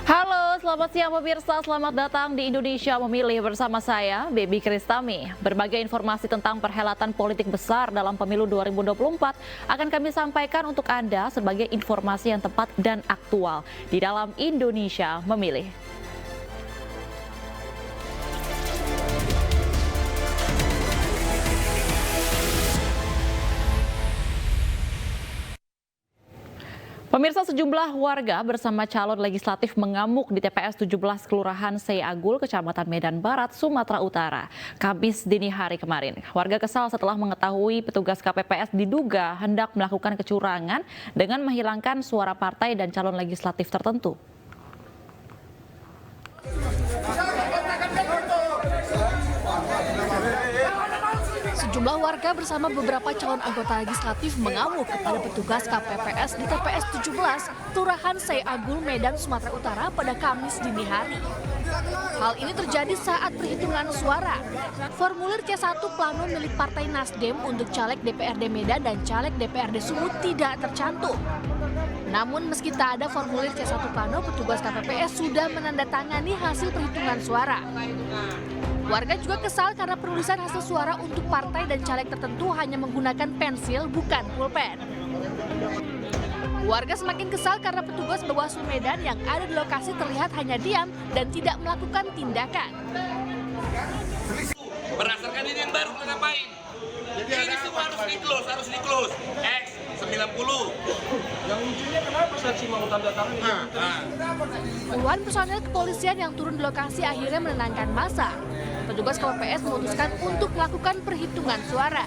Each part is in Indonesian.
Halo, selamat siang pemirsa. Selamat datang di Indonesia Memilih bersama saya, Baby Kristami. Berbagai informasi tentang perhelatan politik besar dalam pemilu 2024 akan kami sampaikan untuk Anda sebagai informasi yang tepat dan aktual di dalam Indonesia Memilih. Pemirsa, sejumlah warga bersama calon legislatif mengamuk di TPS 17 Kelurahan Seyagul, Kecamatan Medan Barat, Sumatera Utara, Kamis dini hari kemarin. Warga kesal setelah mengetahui petugas KPPS diduga hendak melakukan kecurangan dengan menghilangkan suara partai dan calon legislatif tertentu. Sejumlah warga bersama beberapa calon anggota legislatif mengamuk kepada petugas KPPS di TPS 17 Kelurahan Seyagul, Medan, Sumatera Utara pada Kamis dini hari. Hal ini terjadi saat perhitungan suara. Formulir C1 plano milik Partai Nasdem untuk caleg DPRD Medan dan caleg DPRD Sumut tidak tercantum. Namun meski tak ada formulir C1 plano, petugas KPPS sudah menandatangani hasil perhitungan suara. Warga juga kesal karena penulisan hasil suara untuk partai dan caleg tertentu hanya menggunakan pensil, bukan pulpen. Warga semakin kesal karena petugas Bawaslu Medan yang ada di lokasi terlihat hanya diam dan tidak melakukan tindakan. Berdasarkan ini yang baru ngapain? Ini semua harus di-close. X 90. Yang lucunya kenapa saksi mau tanda tangan? Puluhan personel kepolisian yang turun di lokasi akhirnya menenangkan massa. Petugas KPPS memutuskan untuk melakukan perhitungan suara.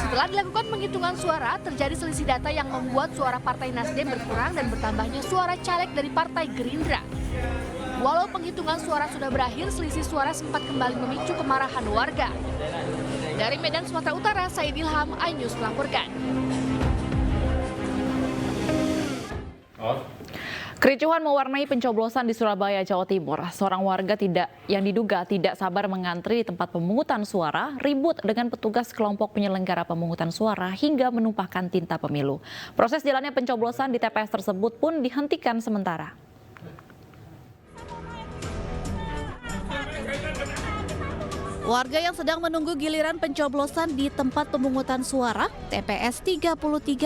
Setelah dilakukan penghitungan suara, terjadi selisih data yang membuat suara Partai Nasdem berkurang dan bertambahnya suara caleg dari Partai Gerindra. Walau penghitungan suara sudah berakhir, selisih suara sempat kembali memicu kemarahan warga. Dari Medan, Sumatera Utara, saya Ilham, iNews melaporkan. Kericuhan mewarnai pencoblosan di Surabaya, Jawa Timur. Seorang warga yang diduga tidak sabar mengantri di tempat pemungutan suara, ribut dengan petugas kelompok penyelenggara pemungutan suara hingga menumpahkan tinta pemilu. Proses jalannya pencoblosan di TPS tersebut pun dihentikan sementara. Warga yang sedang menunggu giliran pencoblosan di tempat pemungutan suara TPS 33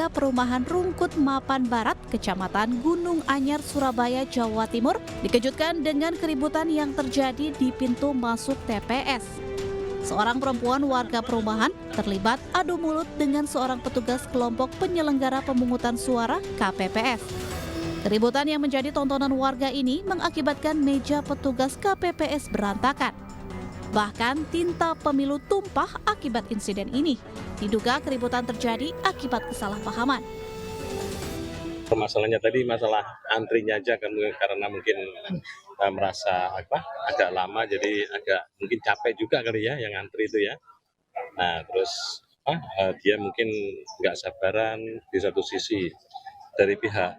Perumahan Rungkut Mapan Barat, Kecamatan Gunung Anyar, Surabaya, Jawa Timur, dikejutkan dengan keributan yang terjadi di pintu masuk TPS. Seorang perempuan warga perumahan terlibat adu mulut dengan seorang petugas kelompok penyelenggara pemungutan suara KPPS. Keributan yang menjadi tontonan warga ini mengakibatkan meja petugas KPPS berantakan. Bahkan tinta pemilu tumpah akibat insiden ini. Diduga keributan terjadi akibat kesalahpahaman. Masalahnya tadi masalah antrinya aja kan, karena mungkin merasa agak lama, jadi agak mungkin capek juga kali ya yang antri itu ya. Nah terus dia mungkin nggak sabaran di satu sisi. Dari pihak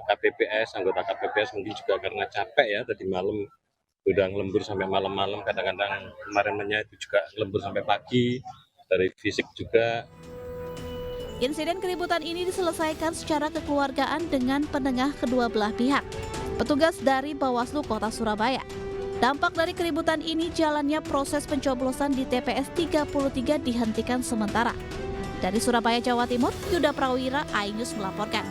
KPPS, anggota KPPS mungkin juga karena capek ya tadi malam. Udah lembur sampai malam-malam, kadang-kadang kemarinnya itu juga lembur sampai pagi, dari fisik juga. Insiden keributan ini diselesaikan secara kekeluargaan dengan penengah kedua belah pihak, petugas dari Bawaslu Kota Surabaya. Dampak dari keributan ini, jalannya proses pencoblosan di TPS 33 dihentikan sementara. Dari Surabaya, Jawa Timur, Yuda Prawira, iNews melaporkan.